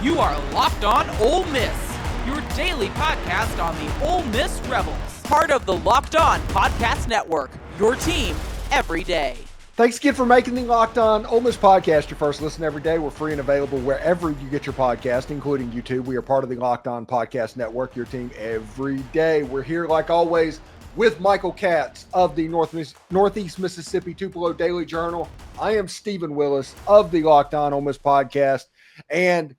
You are Locked On Ole Miss, your daily podcast on the Ole Miss Rebels. Part of the Locked On Podcast Network, your team every day. Thanks again for making the Locked On Ole Miss podcast your first listen every day. We're free and available wherever you get your podcast, including YouTube. We are part of the Locked On Podcast Network, your team every day. We're here, like always, with Michael Katz of the Northeast Mississippi Tupelo Daily Journal. I am Steven Willis of the Locked On Ole Miss podcast, and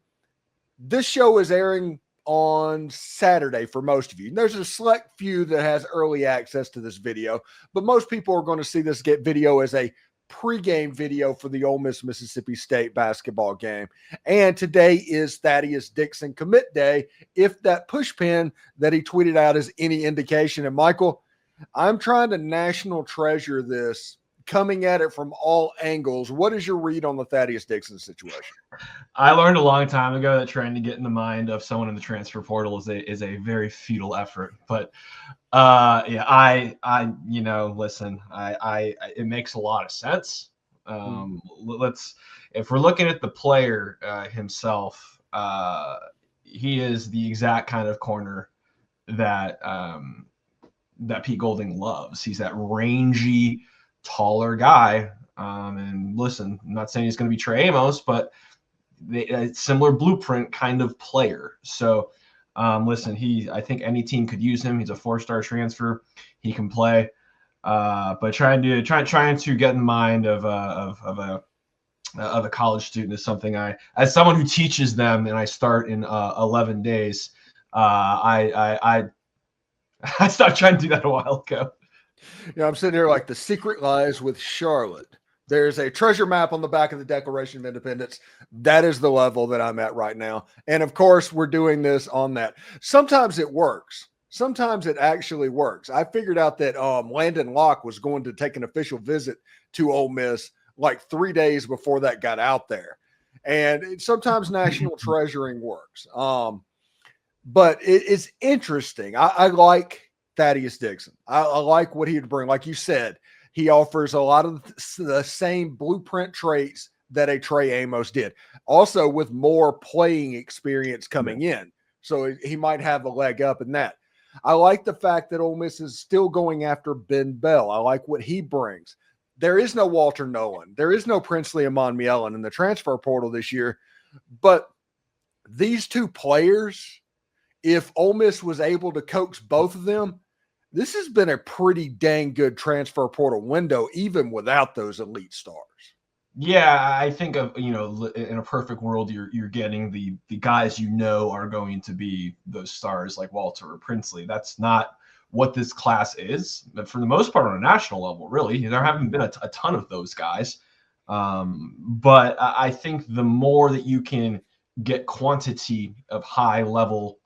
this show is airing on Saturday for most of you. There's a select few that has early access to this video, but most people are going to see this video as a pregame video for the Ole Miss Mississippi State basketball game. And today is Thaddeus Dixon commit day, if that push pin that he tweeted out is any indication. And Michael, I'm trying to national treasure this, coming at it from all angles. What is your read on the Thaddeus Dixon situation? I learned a long time ago that trying to get in the mind of someone in the transfer portal is a very futile effort. But listen, it makes a lot of sense. If we're looking at the player himself, he is the exact kind of corner that Pete Golding loves. He's that rangy, taller guy. And listen, I'm not saying he's going to be Trey Amos, but a similar blueprint kind of player. So listen, I think any team could use him. He's a 4-star transfer. He can play. But trying to get in the mind of a college student is something as someone who teaches them, and I start in 11 days, I stopped trying to do that a while ago. I'm sitting here like the secret lies with Charlotte. There's a treasure map on the back of the Declaration of Independence. That is the level that I'm at right now. And of course, we're doing this on that. Sometimes it works. Sometimes it actually works. I figured out that Landon Locke was going to take an official visit to Ole Miss like 3 days before that got out there. And sometimes national treasuring works. But it's interesting. I like Thaddeus Dixon. I like what he'd bring. Like you said, he offers a lot of the same blueprint traits that a Trey Amos did. Also with more playing experience coming in. So he might have a leg up in that. I like the fact that Ole Miss is still going after Ben Bell. I like what he brings. There is no Walter Nolan. There is no Princely Amon Mielen in the transfer portal this year. But these two players, if Ole Miss was able to coax both of them, this has been a pretty dang good transfer portal window, even without those elite stars. Yeah, I think in a perfect world, you're getting the guys are going to be those stars like Walter or Princely. That's not what this class is. But for the most part, on a national level, really, there haven't been a ton of those guys. But I think the more that you can get quantity of high-level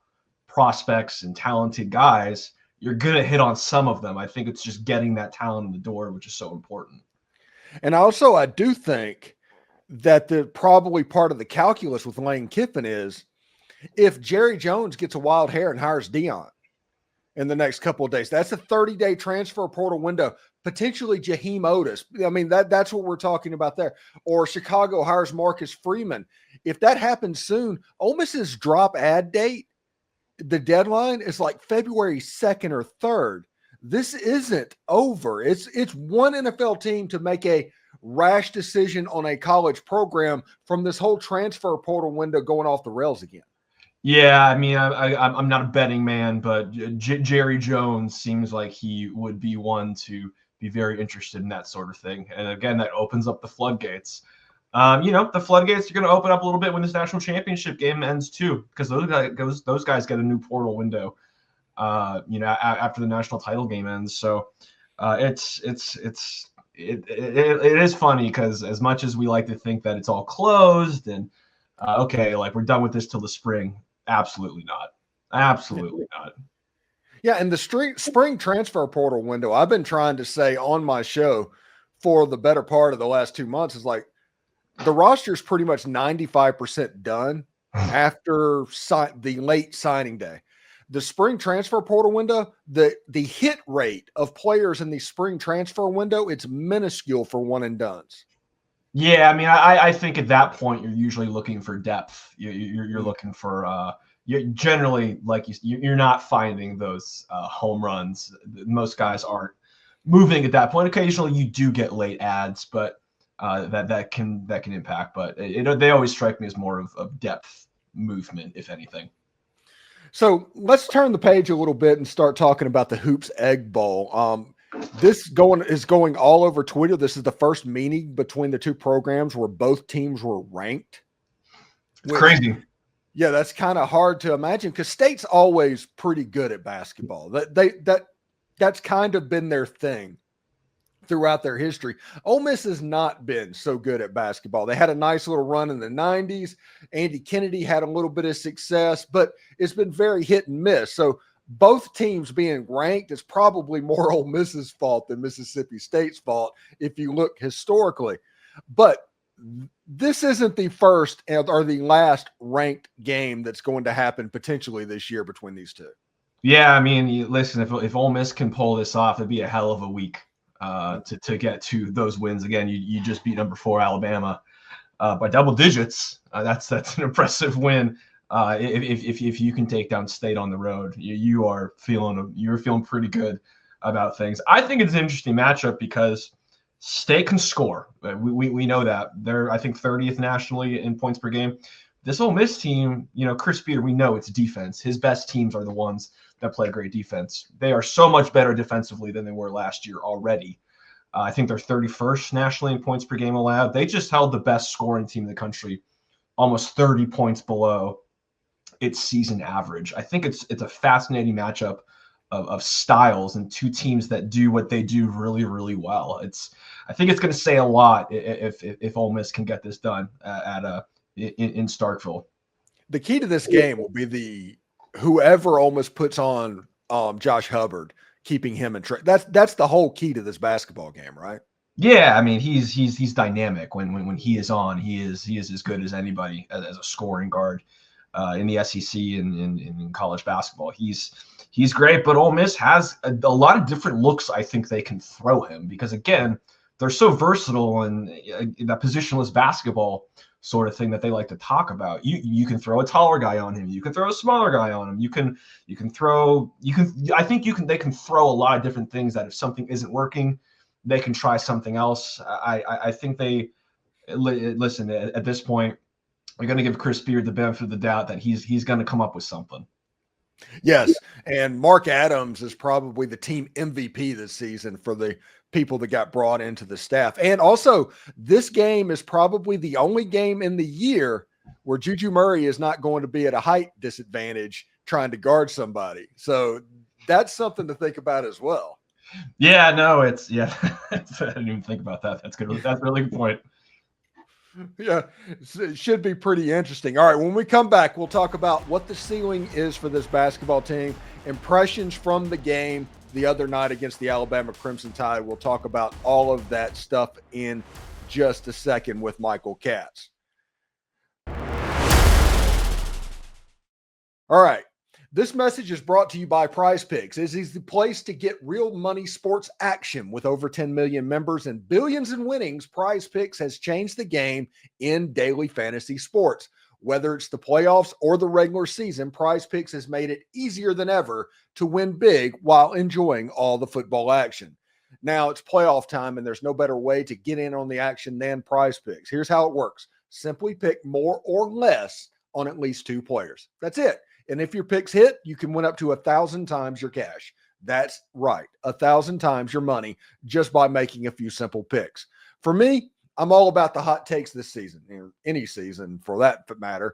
prospects and talented guys, you're going to hit on some of them. I think it's just getting that talent in the door, which is so important. And also, I do think that the probably part of the calculus with Lane Kiffin is if Jerry Jones gets a wild hair and hires Dion in the next couple of days, that's a 30-day transfer portal window. Potentially Jaheim Otis. I mean, that's what we're talking about there. Or Chicago hires Marcus Freeman. If that happens soon, Ole Miss's drop ad date, the deadline is like February 2nd or 3rd. This isn't over. It's one NFL team to make a rash decision on a college program from this whole transfer portal window going off the rails again. Yeah, I mean, I'm not a betting man, but Jerry Jones seems like he would be one to be very interested in that sort of thing. And again, that opens up the floodgates. The floodgates are going to open up a little bit when this national championship game ends too, because those guys get a new portal window, after the national title game ends. So it is funny because as much as we like to think that it's all closed and like we're done with this till the spring, absolutely not. Absolutely not. Yeah, and the spring transfer portal window, I've been trying to say on my show for the better part of the last 2 months, is like the roster is pretty much 95% done after the late signing day. The spring transfer portal window, the hit rate of players in the spring transfer window, it's minuscule for one and dones. Yeah, I mean, I think at that point you're usually looking for depth. You're looking for you're generally you're not finding those home runs. Most guys aren't moving at that point. Occasionally you do get late ads, but that can impact. But they always strike me as more of depth movement, if anything. So let's turn the page a little bit and start talking about the Hoops Egg Bowl. This is going all over Twitter. This is the first meeting between the two programs where both teams were ranked. It's crazy. Yeah, that's kind of hard to imagine because State's always pretty good at basketball. That's kind of been their thing throughout their history. Ole Miss has not been so good at basketball. They had a nice little run in the 90s. Andy Kennedy had a little bit of success, but it's been very hit and miss. So both teams being ranked is probably more Ole Miss's fault than Mississippi State's fault if you look historically. But this isn't the first or the last ranked game that's going to happen potentially this year between these two. Yeah, I mean, listen, if Ole Miss can pull this off, it'd be a hell of a week to get to those wins. Again, you just beat number 4 Alabama by double digits. That's an impressive win. If you can take down State on the road, you're feeling pretty good about things. I think it's an interesting matchup because State can score. We know that they're, I think, 30th nationally in points per game. This Ole Miss team, Chris Beard, we know it's defense. His best teams are the ones that play great defense. They are so much better defensively than they were last year already. I think they're 31st nationally in points per game allowed. They just held the best scoring team in the country, almost 30 points below its season average. I think it's a fascinating matchup of styles and two teams that do what they do really, really well. I think it's going to say a lot if Ole Miss can get this done in Starkville. The key to this game will be whoever Ole Miss puts on Josh Hubbard, keeping him in track. That's the whole key to this basketball game, right? Yeah, I mean he's dynamic when he is on. He is as good as anybody as a scoring guard in the SEC and in college basketball. He's great, but Ole Miss has a lot of different looks. I think they can throw him because again they're so versatile and that positionless basketball sort of thing that they like to talk about. You can throw a taller guy on him. You can throw a smaller guy on him. They can throw a lot of different things that if something isn't working, they can try something else. I think listen, at this point, we're going to give Chris Beard the benefit of the doubt that he's going to come up with something. Yes, and Mark Adams is probably the team MVP this season for the people that got brought into the staff. And also, this game is probably the only game in the year where Juju Murray is not going to be at a height disadvantage trying to guard somebody. So that's something to think about as well. Yeah, no, I didn't even think about that. That's good. That's a really good point. Yeah, it should be pretty interesting. All right, when we come back, we'll talk about what the ceiling is for this basketball team, impressions from the game the other night against the Alabama Crimson Tide. We'll talk about all of that stuff in just a second with Michael Katz. All right. This message is brought to you by Prize Picks. It is the place to get real money sports action. With over 10 million members and billions in winnings, Prize Picks has changed the game in daily fantasy sports. Whether it's the playoffs or the regular season, Prize Picks has made it easier than ever to win big while enjoying all the football action. Now it's playoff time, and there's no better way to get in on the action than Prize Picks. Here's how it works. Simply pick more or less on at least 2 players. That's it. And if your picks hit, you can win up to 1,000 times your cash. That's right, 1,000 times your money just by making a few simple picks. For me, I'm all about the hot takes this season, or any season for that matter.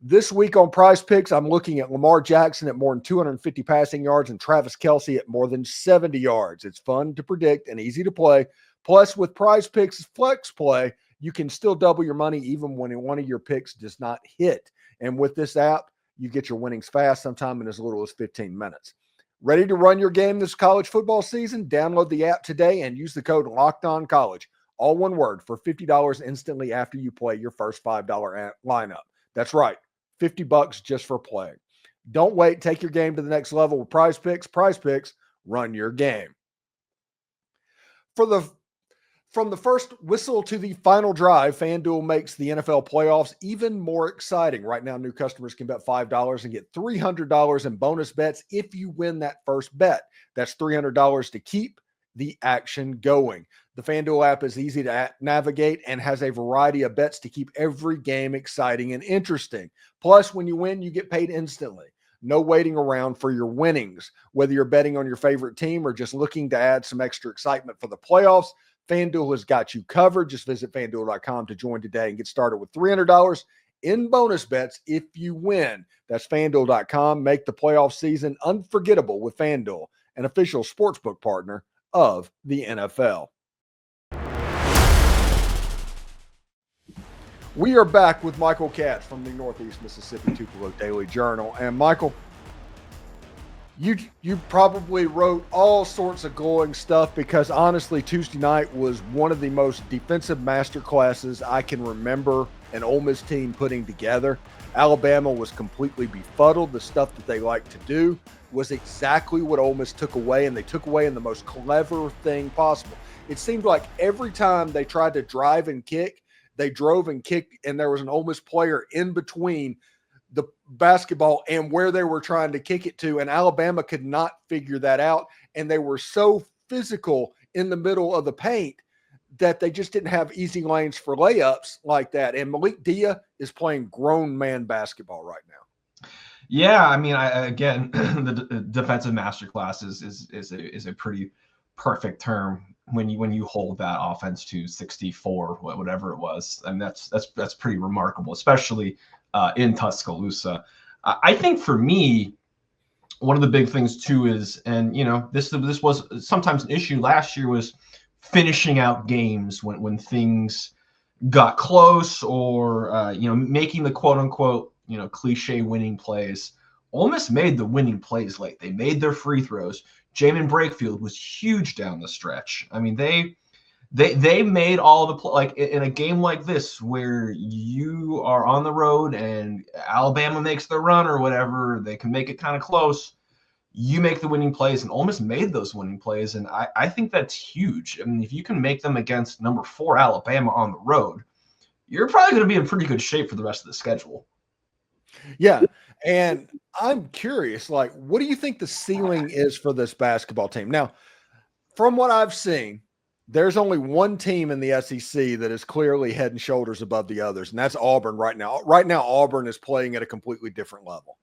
This week on Prize Picks, I'm looking at Lamar Jackson at more than 250 passing yards and Travis Kelce at more than 70 yards. It's fun to predict and easy to play. Plus, with Prize Picks Flex Play, you can still double your money even when one of your picks does not hit. And with this app, you get your winnings fast, sometime in as little as 15 minutes. Ready to run your game this college football season? Download the app today and use the code LOCKEDONCollege, all one word, for $50 instantly after you play your first $5 lineup. That's right, $50 just for playing. Don't wait. Take your game to the next level with Prize Picks. Prize Picks, run your game. For the From the first whistle to the final drive, FanDuel makes the NFL playoffs even more exciting. Right now, new customers can bet $5 and get $300 in bonus bets if you win that first bet. That's $300 to keep the action going. The FanDuel app is easy to navigate and has a variety of bets to keep every game exciting and interesting. Plus, when you win, you get paid instantly. No waiting around for your winnings. Whether you're betting on your favorite team or just looking to add some extra excitement for the playoffs, FanDuel has got you covered. Just visit FanDuel.com to join today and get started with $300 in bonus bets if you win. That's FanDuel.com. Make the playoff season unforgettable with FanDuel, an official sportsbook partner of the NFL. We are back with Michael Katz from the Northeast Mississippi Tupelo Daily Journal. And Michael, you probably wrote all sorts of glowing stuff because honestly, Tuesday night was one of the most defensive masterclasses I can remember an Ole Miss team putting together. Alabama was completely befuddled. The stuff that they like to do was exactly what Ole Miss took away, and they took away in the most clever thing possible. It seemed like every time they tried to drive and kick, they drove and kicked, and there was an Ole Miss player in between the basketball and where they were trying to kick it to, and Alabama could not figure that out, and they were so physical in the middle of the paint that they just didn't have easy lanes for layups like that. And Malik Dia is playing grown man basketball right now. Yeah, I mean, again, the defensive masterclass is a pretty perfect term when you hold that offense to 64, whatever it was. I mean, that's pretty remarkable, especially in Tuscaloosa. I think for me, one of the big things too is, and this was sometimes an issue last year, was finishing out games when things got close, or making the quote unquote cliche winning plays. Ole Miss made the winning plays late. They made their free throws. Jamin Brakefield was huge down the stretch. I mean, they made all the like in a game like this where you are on the road and Alabama makes their run or whatever, they can make it kind of close. You make the winning plays, and Ole Miss made those winning plays, and I think that's huge. I mean, if you can make them against number 4 Alabama on the road, you're probably going to be in pretty good shape for the rest of the schedule. Yeah, and I'm curious, like, what do you think the ceiling is for this basketball team? Now, from what I've seen, there's only one team in the SEC that is clearly head and shoulders above the others, and that's Auburn right now. Right now, Auburn is playing at a completely different level.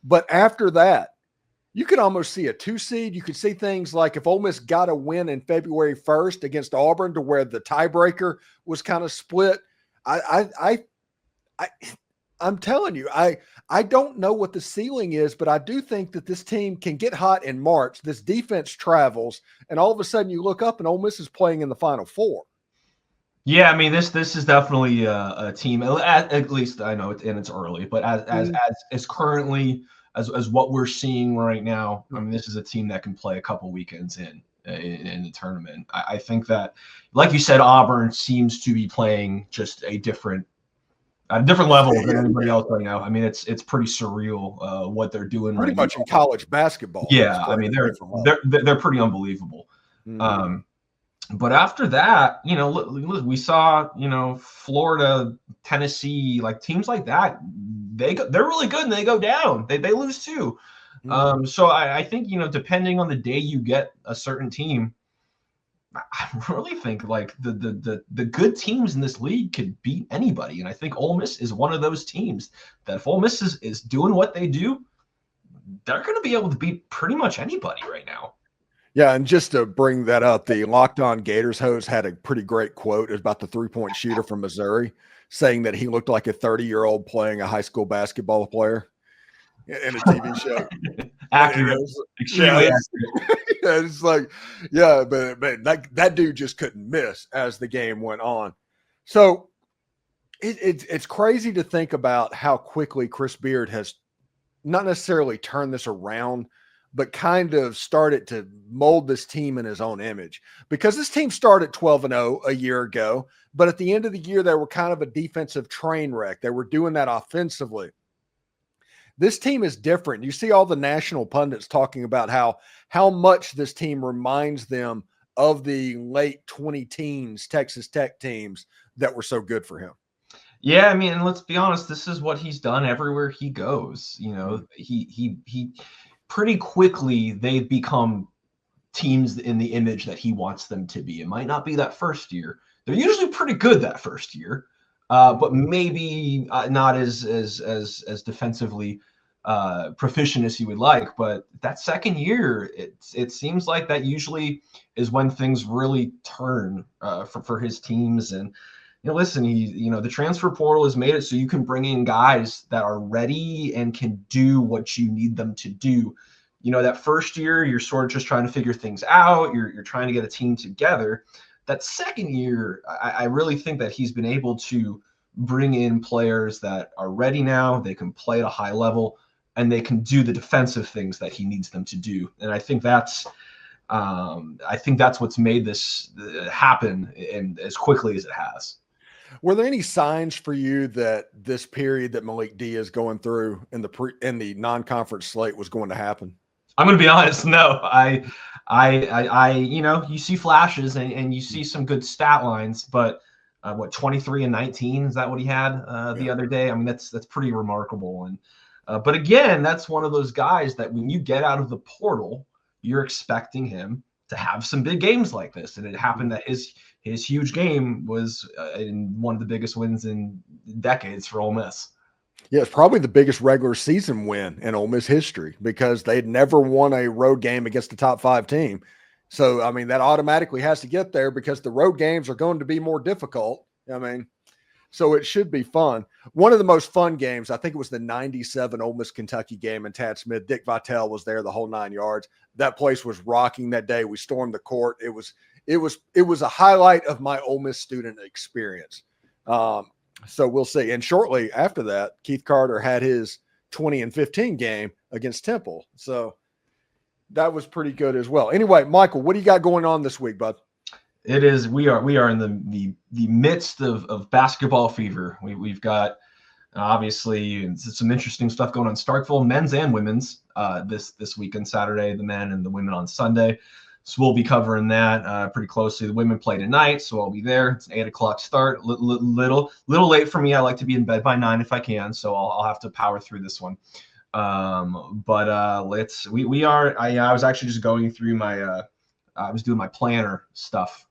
But after that, you could almost see a 2 seed. You could see things like if Ole Miss got a win in February 1st against Auburn to where the tiebreaker was kind of split. I'm telling you, I don't know what the ceiling is, but I do think that this team can get hot in March. This defense travels, and all of a sudden you look up and Ole Miss is playing in the Final Four. Yeah, I mean, this is definitely a team. At least I know it's early, but as currently as what we're seeing right now, I mean, this is a team that can play a couple weekends in the tournament. I think that, like you said, Auburn seems to be playing just a different level than anybody else right now. I mean, it's pretty surreal what they're doing pretty right much now. In college basketball. Yeah, I mean, they're pretty unbelievable. Mm-hmm. But after that, we saw, Florida, Tennessee, like teams like that, they're really good and they go down. They lose too. Mm-hmm. So I think, depending on the day you get a certain team, I really think like the good teams in this league could beat anybody. And I think Ole Miss is one of those teams that if Ole Miss is doing what they do, they're going to be able to beat pretty much anybody right now. Yeah, and just to bring that up, the Locked On Gators host had a pretty great quote. It was about the three-point shooter from Missouri, saying that he looked like a 30-year-old playing a high school basketball player in a TV show. Accurate. Extremely accurate. It's like, yeah, but that dude just couldn't miss as the game went on. So it's crazy to think about how quickly Chris Beard has not necessarily turned this around, but kind of started to mold this team in his own image, because this team started 12-0 a year ago, but at the end of the year, they were kind of a defensive train wreck. They were doing that offensively. This team is different. You see all the national pundits talking about how much this team reminds them of the late 20 teens Texas Tech teams that were so good for him. Yeah, I mean, and let's be honest, this is what he's done everywhere he goes. You know, he pretty quickly they've become teams in the image that he wants them to be. It might not be that first year. They're usually pretty good that first year, but maybe not as defensively proficient as you would like. But that second year, it seems like that usually is when things really turn for his teams. And listen, the transfer portal has made it so you can bring in guys that are ready and can do what you need them to do. That first year, you're sort of just trying to figure things out. You're trying to get a team together. That second year, I really think that he's been able to bring in players that are ready now. They can play at a high level, and they can do the defensive things that he needs them to do. And I think that's what's made this happen and as quickly as it has. Were there any signs for you that this period that Malik D is going through in the non-conference slate was going to happen? I'm going to be honest. No, you see flashes and you see some good stat lines, but 23 and 19, is that what he had the other day? I mean, that's pretty remarkable. And, but again, that's one of those guys that when you get out of the portal, you're expecting him to have some big games like this. And it happened that his huge game was in one of the biggest wins in decades for Ole Miss. Yeah, it's probably the biggest regular season win in Ole Miss history because they'd never won a road game against a top 5 team. So, I mean, that automatically has to get there because the road games are going to be more difficult. I mean, so it should be fun. One of the most fun games, I think it was the 97 Ole Miss Kentucky game in Tad Smith. Dick Vitale was there the whole 9 yards. That place was rocking that day. We stormed the court. It was a highlight of my Ole Miss student experience. So we'll see. And shortly after that, Keith Carter had his 20 and 15 game against Temple. So that was pretty good as well. Anyway, Michael, what do you got going on this week, bud? It is. We are in the midst of basketball fever. We've got obviously some interesting stuff going on. Starkville, men's and women's, this weekend, Saturday, the men and the women on Sunday. So we'll be covering that pretty closely. The women play tonight, so I'll be there. It's an 8:00 start. Little late for me. I like to be in bed by 9 if I can, so I'll have to power through this one. I was actually just going through I was doing my planner stuff,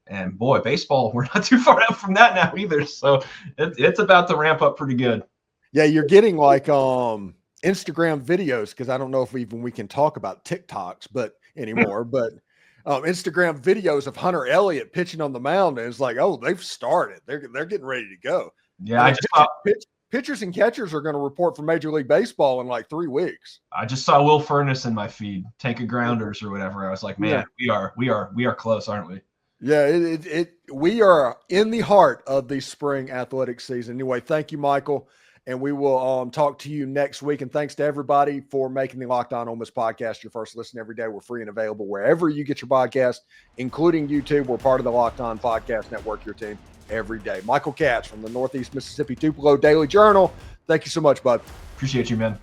and boy, baseball, we're not too far out from that now either. So it's about to ramp up pretty good. Yeah, you're getting like Instagram videos, because I don't know if we can talk about TikToks anymore, but Instagram videos of Hunter Elliott pitching on the mound, and it's like, oh, they've started. They're getting ready to go. Yeah, pitchers and catchers are going to report for Major League Baseball in like 3 weeks. I just saw Will Furnace in my feed, tank of grounders or whatever. I was like, man, we are close, aren't we? Yeah, we are in the heart of the spring athletic season. Anyway, thank you, Michael. And we will talk to you next week. And thanks to everybody for making the Locked On Ole Miss podcast your first listen every day. We're free and available wherever you get your podcast, including YouTube. We're part of the Locked On Podcast Network, your team every day. Michael Katz from the Northeast Mississippi Tupelo Daily Journal. Thank you so much, bud. Appreciate you, man.